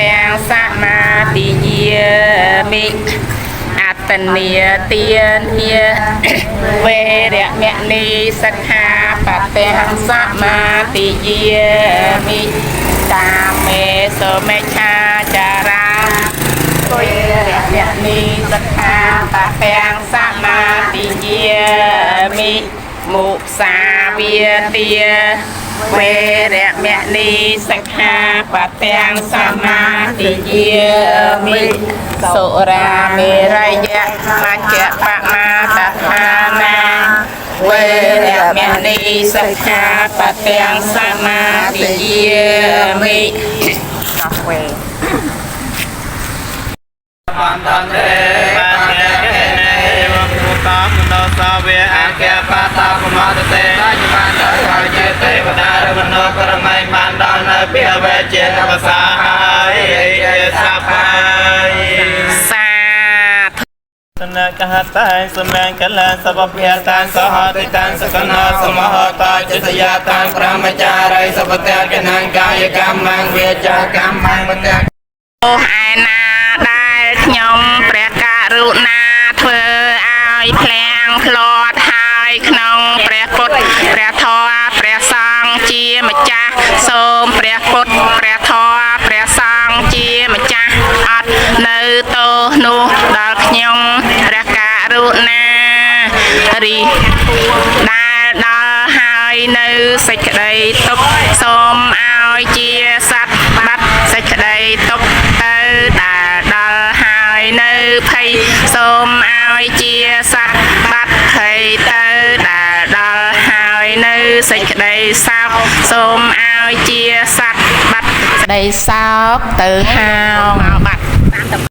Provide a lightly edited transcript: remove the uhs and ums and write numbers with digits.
ទាំងសមាទិយាមិអត្តនីទានាវេរមណីសិក្ខាបទាំងសមាទិយាមិកាមេសុមិច្ឆាចារាវេរមណីសិក្ខាបទាំងសមាទិយាមិមុសាវាទាវេរមណីសិក្ខាបទាំងសមាទិយាមិសុរាមេរយៈមជ្ជបមាតថានាវេរមណីសិក្ខាបទាំងសមាទិយាមិកវេបានដល់ទេបានតាមមនោសាវេអគ្គបតាកុមារទេបានដល់ហើយចេទេវតារមនោក្រមៃបានដល់នៅពីវេចេតបសាហើយសាបាយសាសនកហតៃសមង្កលសពភៈតានសហតិតានសកណោសមហតាចសយាតានប្រមចារិសពតៈកណាងកាយកម្មងវាចាកម្មងមតៈអូឯណាដែលខ្ញុំព្រះករុណាធ្វើឲ្យភ្លាំងផ្លាត់ហើយក្នុងព្រះពុទ្ធព្រះធម៌ព្រះសង្ឃជាម្ចាស់សូមព្រះពុទ្ធព្រះធម៌ព្រះសង្ឃជាម្ចាស់អត់នៅទោសនោះដល់ខ្ញុំព្រះករុណារីដែលដល់ហើយនៅសេចក្តីទុក្ខសូមឲ្យជាសត្វបាត់សេចក្តីទុក្ខទៅដែលដល់ហើយនៅភ័យសូមឲ្យជាសត្វបាត់ភ័យទៅដែលដល់ហើយនៅសេចក្តីសោកសូមឲ្យជាសត្វបាត់ក្តីសោកទៅហៅមកបាត់